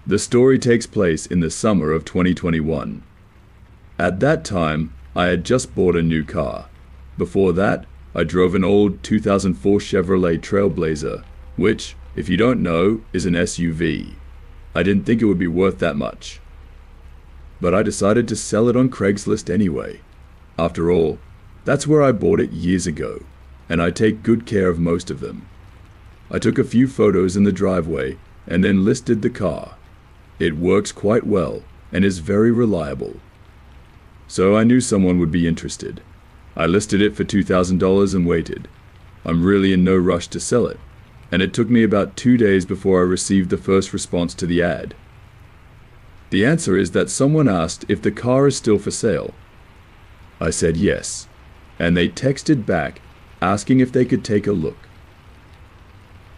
The story takes place in the summer of 2021. At that time, I had just bought a new car. Before that, I drove an old 2004 Chevrolet Trailblazer, which, if you don't know, is an SUV. I didn't think it would be worth that much. But I decided to sell it on Craigslist anyway. After all, that's where I bought it years ago, and I take good care of most of them. I took a few photos in the driveway and then listed the car. It works quite well and is very reliable. So I knew someone would be interested. I listed it for $2,000 and waited. I'm really in no rush to sell it, and it took me about 2 days before I received the first response to the ad. The answer is that someone asked if the car is still for sale. I said yes, and they texted back asking if they could take a look.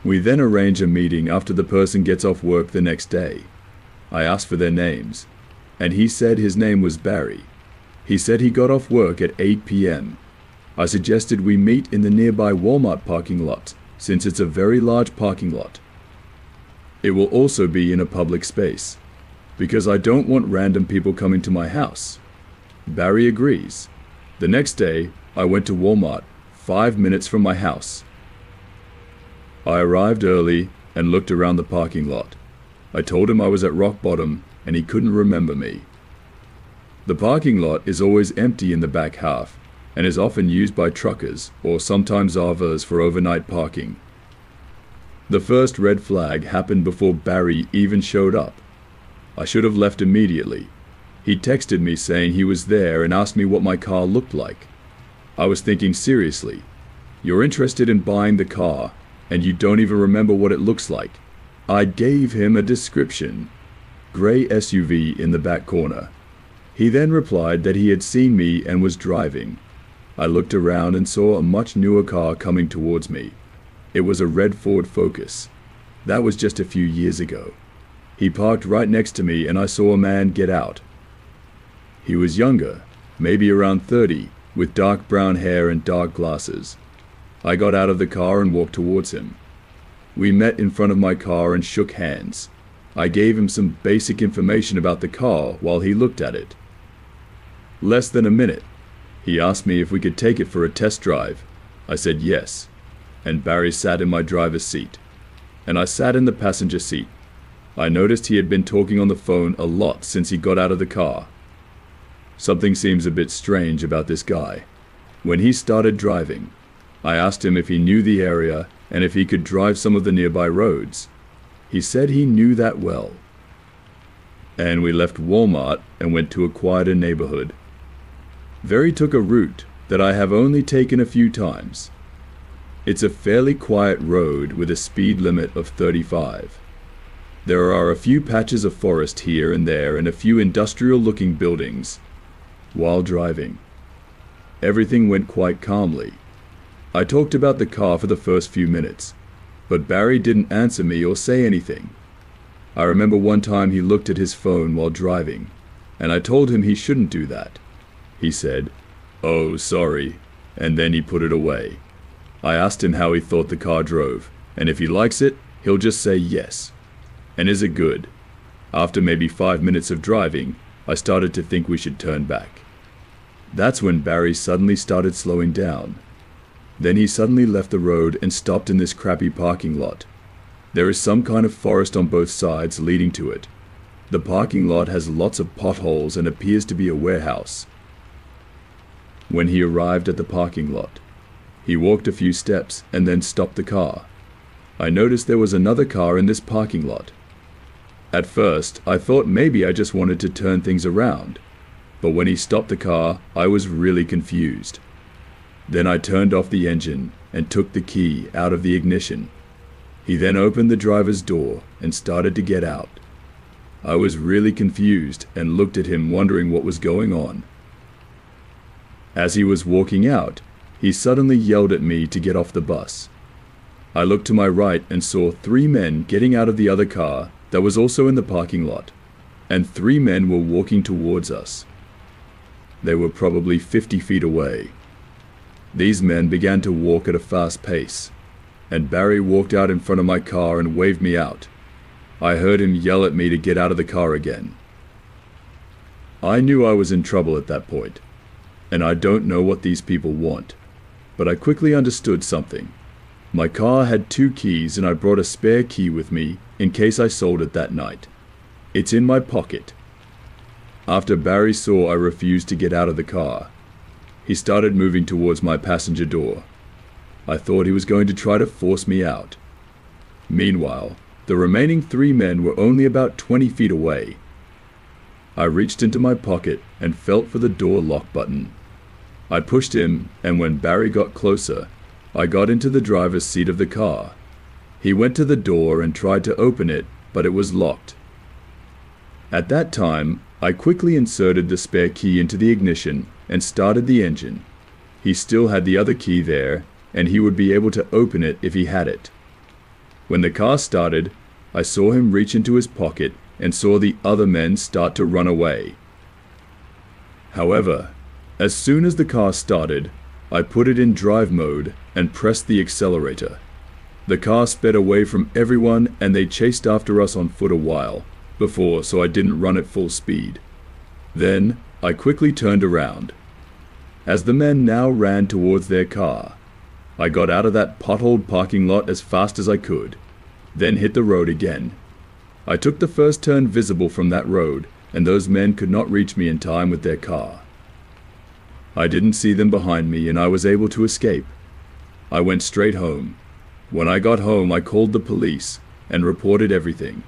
We then arrange a meeting after the person gets off work the next day. I asked for their names, and he said his name was Barry. He said he got off work at 8 p.m. I suggested we meet in the nearby Walmart parking lot, since it's a very large parking lot. It will also be in a public space, because I don't want random people coming to my house. Barry agrees. The next day, I went to Walmart, 5 minutes from my house. I arrived early and looked around the parking lot. I told him I was at rock bottom and he couldn't remember me. The parking lot is always empty in the back half and is often used by truckers or sometimes RVers for overnight parking. The first red flag happened before Barry even showed up. I should have left immediately. He texted me saying he was there and asked me what my car looked like. I was thinking seriously, you're interested in buying the car and you don't even remember what it looks like. I gave him a description. Gray SUV in the back corner. He then replied that he had seen me and was driving. I looked around and saw a much newer car coming towards me. It was a red Ford Focus. That was just a few years ago. He parked right next to me and I saw a man get out. He was younger, maybe around 30, with dark brown hair and dark glasses. I got out of the car and walked towards him. We met in front of my car and shook hands. I gave him some basic information about the car while he looked at it. Less than a minute, he asked me if we could take it for a test drive. I said yes, and Barry sat in my driver's seat, and I sat in the passenger seat. I noticed he had been talking on the phone a lot since he got out of the car. Something seems a bit strange about this guy. When he started driving, I asked him if he knew the area and if he could drive some of the nearby roads. He said he knew that well. And we left Walmart and went to a quieter neighborhood. Barry took a route that I have only taken a few times. It's a fairly quiet road with a speed limit of 35. There are a few patches of forest here and there and a few industrial-looking buildings. While driving, everything went quite calmly. I talked about the car for the first few minutes, but Barry didn't answer me or say anything. I remember one time he looked at his phone while driving, and I told him he shouldn't do that. He said, "Oh, sorry," and then he put it away. I asked him how he thought the car drove, and if he likes it, he'll just say yes. And is it good? After maybe 5 minutes of driving, I started to think we should turn back. That's when Barry suddenly started slowing down. Then he suddenly left the road and stopped in this crappy parking lot. There is some kind of forest on both sides leading to it. The parking lot has lots of potholes and appears to be a warehouse. When he arrived at the parking lot, he walked a few steps and then stopped the car. I noticed there was another car in this parking lot. At first, I thought maybe I just wanted to turn things around, but when he stopped the car, I was really confused. Then I turned off the engine and took the key out of the ignition. He then opened the driver's door and started to get out. I was really confused and looked at him wondering what was going on. As he was walking out, he suddenly yelled at me to get off the bus. I looked to my right and saw 3 men getting out of the other car that was also in the parking lot, and 3 men were walking towards us. They were probably 50 feet away. These men began to walk at a fast pace, and Barry walked out in front of my car and waved me out. I heard him yell at me to get out of the car again. I knew I was in trouble at that point, and I don't know what these people want, but I quickly understood something. My car had 2 keys and I brought a spare key with me in case I sold it that night. It's in my pocket. After Barry saw I refused to get out of the car, he started moving towards my passenger door. I thought he was going to try to force me out. Meanwhile, the remaining 3 men were only about 20 feet away. I reached into my pocket and felt for the door lock button. I pushed him, and when Barry got closer, I got into the driver's seat of the car. He went to the door and tried to open it, but it was locked. At that time, I quickly inserted the spare key into the ignition and started the engine. He still had the other key there, and he would be able to open it if he had it. When the car started, I saw him reach into his pocket and saw the other men start to run away. However, as soon as the car started, I put it in drive mode and pressed the accelerator. The car sped away from everyone and they chased after us on foot a while before, so I didn't run at full speed. Then I quickly turned around. As the men now ran towards their car, I got out of that potholed parking lot as fast as I could, then hit the road again. I took the first turn visible from that road, and those men could not reach me in time with their car. I didn't see them behind me, and I was able to escape. I went straight home. When I got home, I called the police and reported everything.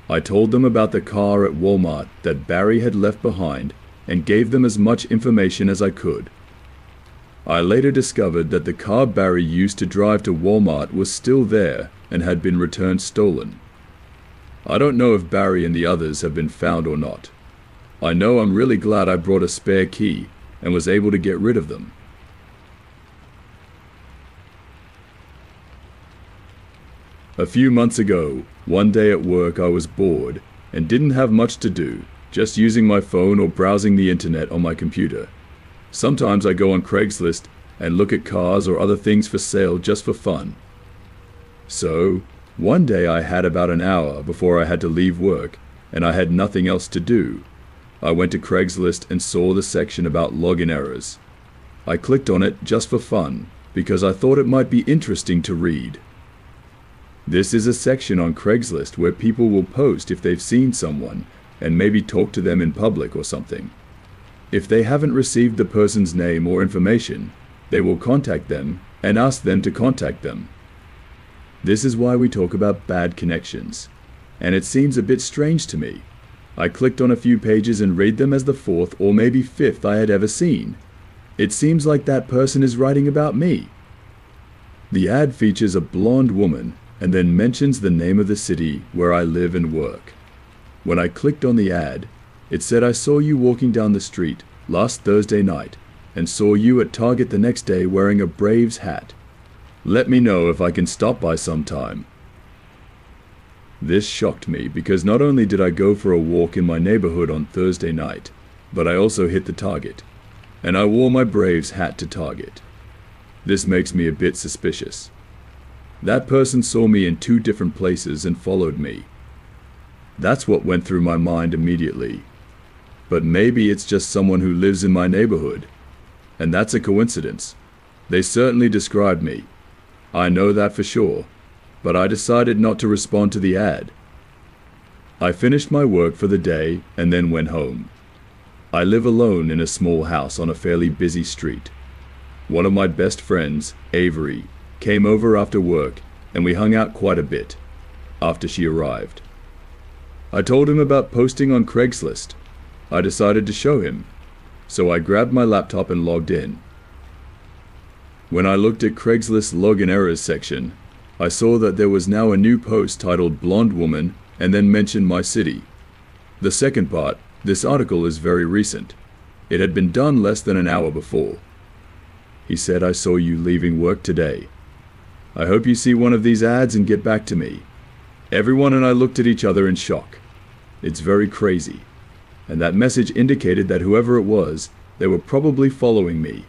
I told them about the car at Walmart that Barry had left behind and gave them as much information as I could. I later discovered that the car Barry used to drive to Walmart was still there and had been returned stolen. I don't know if Barry and the others have been found or not. I know I'm really glad I brought a spare key and was able to get rid of them. A few months ago, one day at work I was bored and didn't have much to do, just using my phone or browsing the internet on my computer. Sometimes I go on Craigslist and look at cars or other things for sale just for fun. So, one day I had about an hour before I had to leave work and I had nothing else to do. I went to Craigslist and saw the section about login errors. I clicked on it just for fun because I thought it might be interesting to read. This is a section on Craigslist where people will post if they've seen someone and maybe talk to them in public or something. If they haven't received the person's name or information, they will contact them and ask them to contact them. This is why we talk about bad connections, and it seems a bit strange to me. I clicked on a few pages and read them as the 4th or maybe 5th I had ever seen. It seems like that person is writing about me. The ad features a blonde woman and then mentions the name of the city where I live and work. When I clicked on the ad, it said I saw you walking down the street last Thursday night and saw you at Target the next day wearing a Braves hat. Let me know if I can stop by sometime. This shocked me because not only did I go for a walk in my neighborhood on Thursday night, but I also hit the Target, and I wore my Braves hat to Target. This makes me a bit suspicious. That person saw me in 2 different places and followed me. That's what went through my mind immediately. But maybe it's just someone who lives in my neighborhood. And that's a coincidence. They certainly described me. I know that for sure, but I decided not to respond to the ad. I finished my work for the day and then went home. I live alone in a small house on a fairly busy street. One of my best friends, Avery, came over after work and we hung out quite a bit after she arrived. I told him about posting on Craigslist. I decided to show him, so I grabbed my laptop and logged in. When I looked at Craigslist's login errors section, I saw that there was now a new post titled Blonde Woman and then mentioned my city. The second part, this article is very recent. It had been done less than an hour before. He said, I saw you leaving work today. I hope you see one of these ads and get back to me. Everyone and I looked at each other in shock. It's very crazy. And that message indicated that whoever it was, they were probably following me.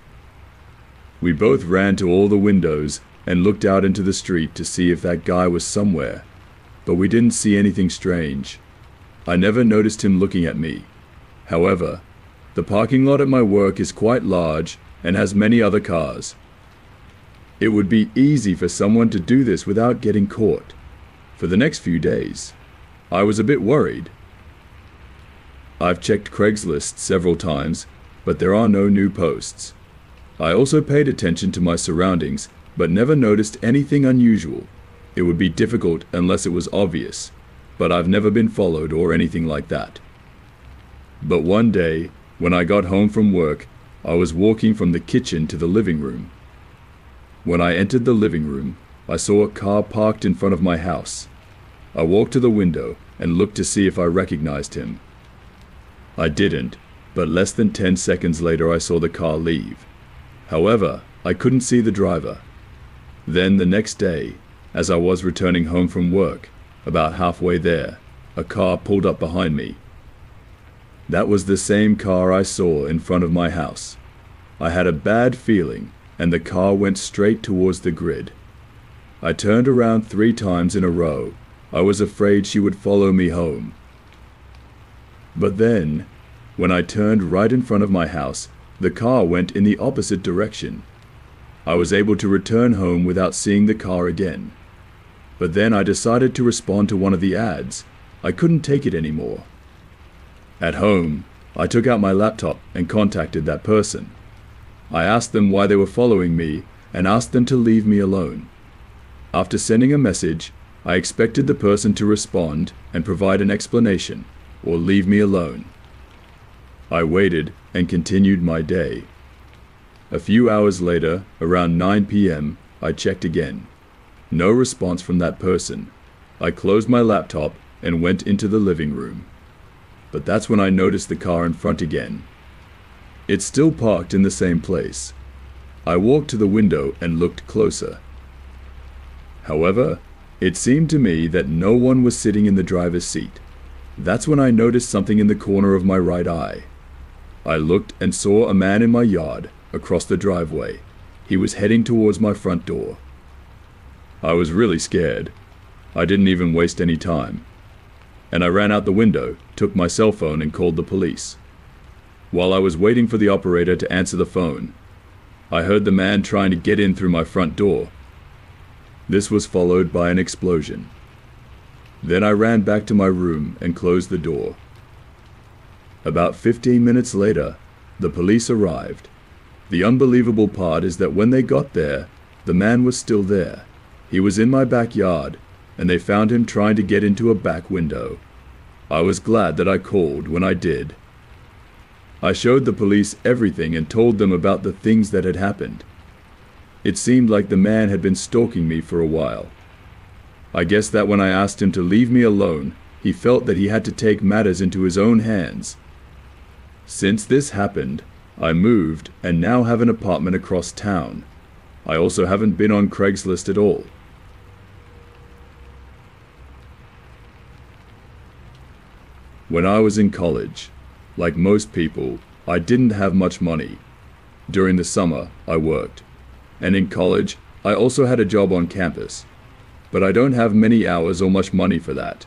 We both ran to all the windows and looked out into the street to see if that guy was somewhere. but we didn't see anything strange. I never noticed him looking at me. However, the parking lot at my work is quite large and has many other cars. It would be easy for someone to do this without getting caught. For the next few days, I was a bit worried. I've checked Craigslist several times, but there are no new posts. I also paid attention to my surroundings, but never noticed anything unusual. It would be difficult unless it was obvious, but I've never been followed or anything like that. But one day, when I got home from work, I was walking from the kitchen to the living room. When I entered the living room, I saw a car parked in front of my house. I walked to the window and looked to see if I recognized him. I didn't, but less than 10 seconds later I saw the car leave. However, I couldn't see the driver. Then the next day, as I was returning home from work, about halfway there, a car pulled up behind me. That was the same car I saw in front of my house. I had a bad feeling, and the car went straight towards the grid. I turned around 3 times in a row. I was afraid she would follow me home. But then, when I turned right in front of my house, the car went in the opposite direction. I was able to return home without seeing the car again. But then I decided to respond to one of the ads. I couldn't take it anymore. At home, I took out my laptop and contacted that person. I asked them why they were following me and asked them to leave me alone. After sending a message, I expected the person to respond and provide an explanation or leave me alone. I waited and continued my day. A few hours later, around 9 p.m., I checked again. No response from that person. I closed my laptop and went into the living room. But that's when I noticed the car in front again. It's still parked in the same place. I walked to the window and looked closer. However, it seemed to me that no one was sitting in the driver's seat. That's when I noticed something in the corner of my right eye. I looked and saw a man in my yard, across the driveway. He was heading towards my front door. I was really scared. I didn't even waste any time. And I ran out the window, took my cell phone and called the police. While I was waiting for the operator to answer the phone, I heard the man trying to get in through my front door. This was followed by an explosion. Then I ran back to my room and closed the door. About 15 minutes later, the police arrived. The unbelievable part is that when they got there, the man was still there. He was in my backyard, and they found him trying to get into a back window. I was glad that I called when I did. I showed the police everything and told them about the things that had happened. It seemed like the man had been stalking me for a while. I guess that when I asked him to leave me alone, he felt that he had to take matters into his own hands. Since this happened, I moved and now have an apartment across town. I also haven't been on Craigslist at all. When I was in college, like most people, I didn't have much money. During the summer, I worked. And in college, I also had a job on campus. But I don't have many hours or much money for that.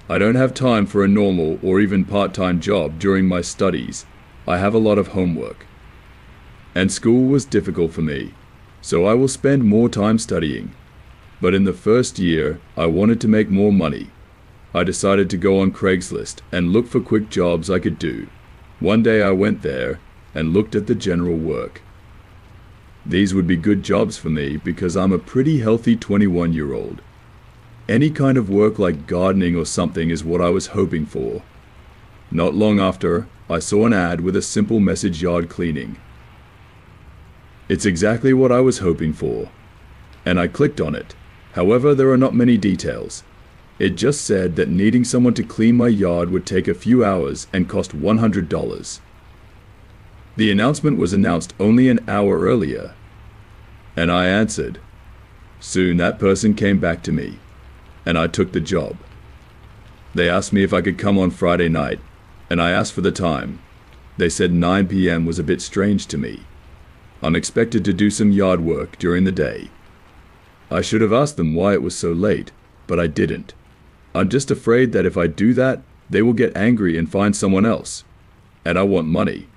I don't have time for a normal or even part-time job during my studies. I have a lot of homework. And school was difficult for me, so I will spend more time studying. But in the first year, I wanted to make more money. I decided to go on Craigslist and look for quick jobs I could do. One day I went there and looked at the general work. These would be good jobs for me because I'm a pretty healthy 21-year-old. Any kind of work like gardening or something is what I was hoping for. Not long after, I saw an ad with a simple message: yard cleaning. It's exactly what I was hoping for, and I clicked on it. However, there are not many details. It just said that needing someone to clean my yard would take a few hours and cost $100. The announcement was announced only an hour earlier, and I answered. Soon that person came back to me, and I took the job. They asked me if I could come on Friday night, and I asked for the time. They said 9 p.m. was a bit strange to me. I'm expected to do some yard work during the day. I should have asked them why it was so late, but I didn't. I'm just afraid that if I do that, they will get angry and find someone else. And I want money.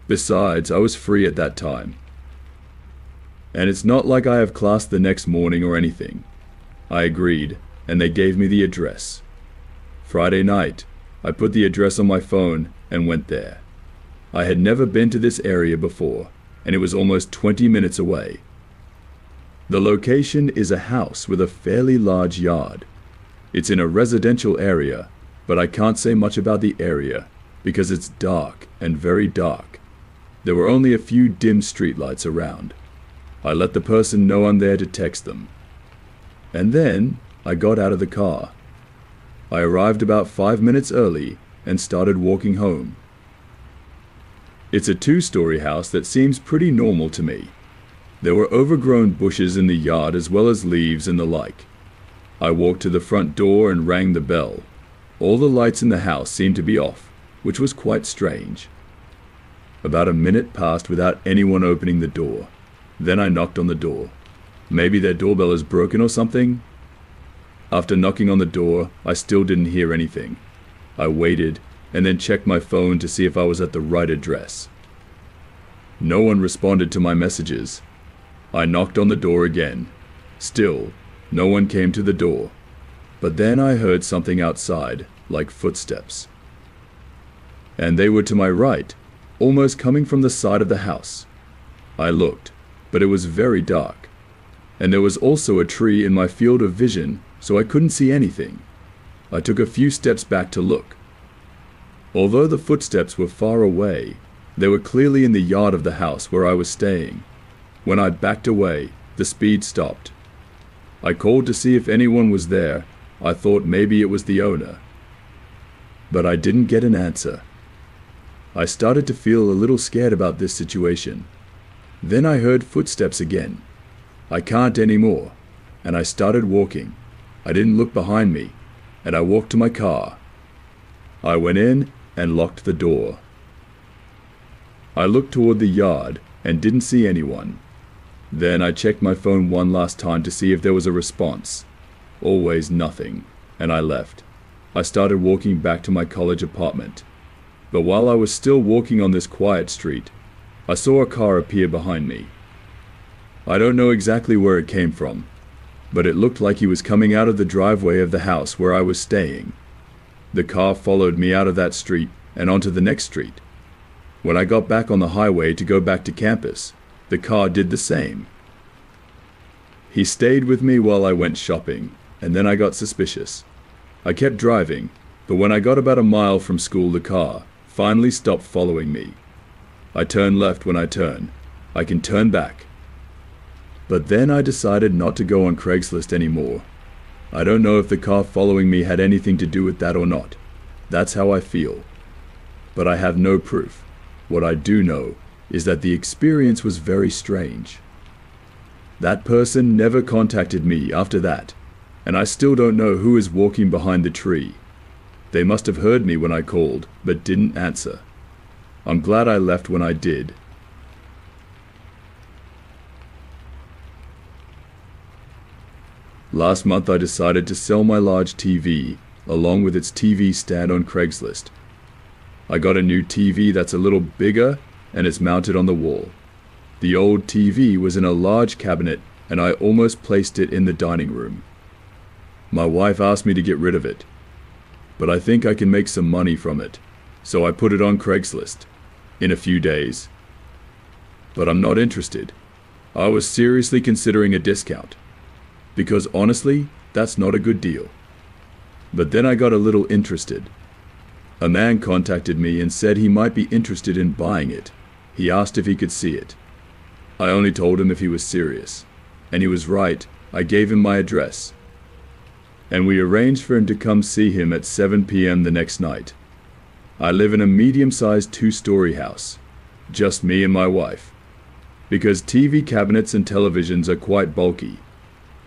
Besides, I was free at that time. And it's not like I have class the next morning or anything. I agreed, and they gave me the address. Friday night, I put the address on my phone and went there. I had never been to this area before, and it was almost 20 minutes away. The location is a house with a fairly large yard. It's in a residential area, but I can't say much about the area because it's dark and very dark. There were only a few dim streetlights around. I let the person know I'm there to text them. And then I got out of the car. I arrived about 5 minutes early and started walking home. It's a 2-story house that seems pretty normal to me. There were overgrown bushes in the yard as well as leaves and the like. I walked to the front door and rang the bell. All the lights in the house seemed to be off, which was quite strange. About a minute passed without anyone opening the door. Then I knocked on the door. Maybe their doorbell is broken or something? After knocking on the door, I still didn't hear anything. I waited and then checked my phone to see if I was at the right address. No one responded to my messages. I knocked on the door again. Still, no one came to the door. But then I heard something outside, like footsteps. And they were to my right, almost coming from the side of the house. I looked, but it was very dark. And there was also a tree in my field of vision, so I couldn't see anything. I took a few steps back to look. Although the footsteps were far away, they were clearly in the yard of the house where I was staying. When I backed away, the speed stopped. I called to see if anyone was there. I thought maybe it was the owner. But I didn't get an answer. I started to feel a little scared about this situation. Then I heard footsteps again. I can't anymore, and I started walking. I didn't look behind me, and I walked to my car. I went in and locked the door. I looked toward the yard and didn't see anyone. Then I checked my phone one last time to see if there was a response. Always nothing, and I left. I started walking back to my college apartment. But while I was still walking on this quiet street, I saw a car appear behind me. I don't know exactly where it came from, but it looked like he was coming out of the driveway of the house where I was staying. The car followed me out of that street and onto the next street. When I got back on the highway to go back to campus, the car did the same. He stayed with me while I went shopping, and then I got suspicious. I kept driving, but when I got about a mile from school, the car finally stopped following me. I turned left when I turn. I can turn back. But then I decided not to go on Craigslist anymore. I don't know if the car following me had anything to do with that or not. That's how I feel. But I have no proof. What I do know is that the experience was very strange. That person never contacted me after that, and I still don't know who is walking behind the tree. They must have heard me when I called, but didn't answer. I'm glad I left when I did. Last month I decided to sell my large TV, along with its TV stand on Craigslist. I got a new TV that's a little bigger and it's mounted on the wall. The old TV was in a large cabinet and I almost placed it in the dining room. My wife asked me to get rid of it, but I think I can make some money from it, so I put it on Craigslist in a few days. But I'm not interested. I was seriously considering a discount, because honestly, that's not a good deal. But then I got a little interested. A man contacted me and said he might be interested in buying it. He asked if he could see it. I only told him if he was serious, and he was right. I gave him my address, and we arranged for him to come see him at 7 p.m. the next night. I live in a medium-sized 2-story house, just me and my wife, because TV cabinets and televisions are quite bulky.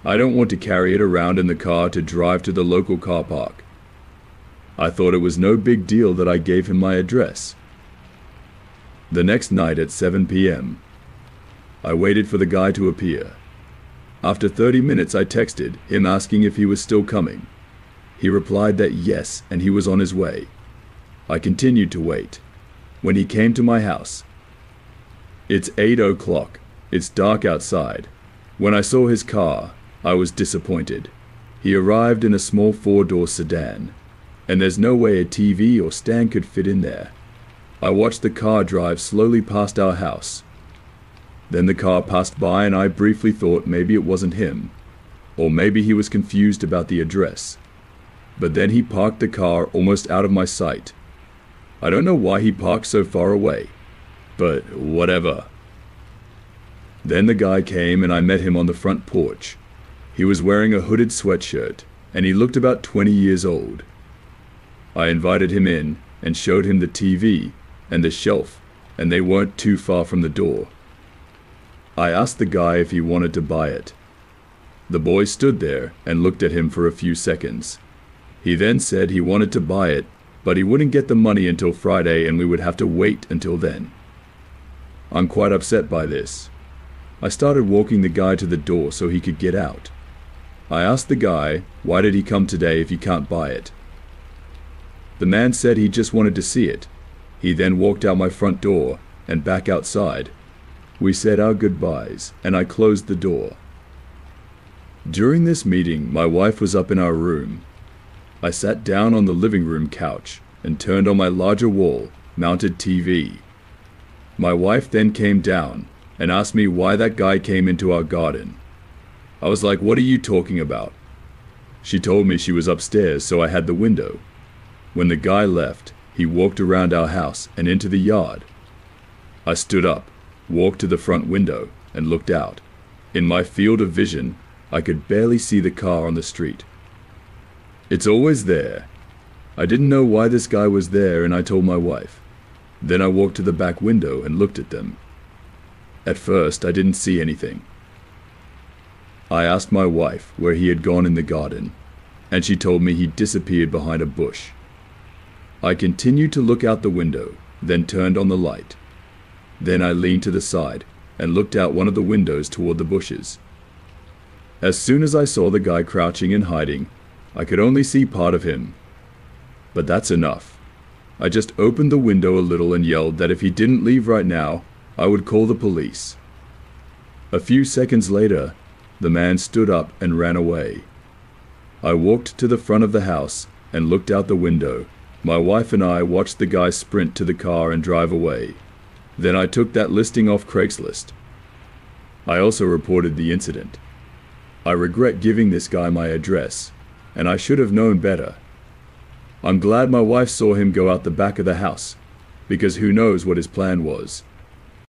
I don't want to carry it around in the car to drive to the local car park. I thought it was no big deal that I gave him my address. The next night at 7 p.m., I waited for the guy to appear. After 30 minutes I texted him asking if he was still coming. He replied that yes, and he was on his way. I continued to wait. When he came to my house, it's 8 o'clock. It's dark outside. When I saw his car, I was disappointed. He arrived in a small 4-door sedan, and there's no way a TV or stand could fit in there. I watched the car drive slowly past our house. Then the car passed by and I briefly thought maybe it wasn't him, or maybe he was confused about the address. But then he parked the car almost out of my sight. I don't know why he parked so far away, but whatever. Then the guy came and I met him on the front porch. He was wearing a hooded sweatshirt and he looked about 20 years old. I invited him in and showed him the TV and the shelf, and they weren't too far from the door. I asked the guy if he wanted to buy it. The boy stood there and looked at him for a few seconds. He then said he wanted to buy it, but he wouldn't get the money until Friday and we would have to wait until then. I'm quite upset by this. I started walking the guy to the door so he could get out. I asked the guy, why did he come today if he can't buy it? The man said he just wanted to see it. He then walked out my front door and back outside. We said our goodbyes and I closed the door. During this meeting, my wife was up in our room. I sat down on the living room couch and turned on my larger wall-mounted TV. My wife then came down and asked me why that guy came into our garden. I was like, what are you talking about? She told me she was upstairs, so I had the window. When the guy left, he walked around our house and into the yard. I stood up, walked to the front window, and looked out. In my field of vision, I could barely see the car on the street. It's always there. I didn't know why this guy was there and I told my wife. Then I walked to the back window and looked at them. At first, I didn't see anything. I asked my wife where he had gone in the garden, and she told me he disappeared behind a bush. I continued to look out the window, then turned on the light. Then I leaned to the side and looked out one of the windows toward the bushes. As soon as I saw the guy crouching and hiding, I could only see part of him. But that's enough. I just opened the window a little and yelled that if he didn't leave right now, I would call the police. A few seconds later, the man stood up and ran away. I walked to the front of the house and looked out the window. My wife and I watched the guy sprint to the car and drive away. Then I took that listing off Craigslist. I also reported the incident. I regret giving this guy my address, and I should have known better. I'm glad my wife saw him go out the back of the house, because who knows what his plan was.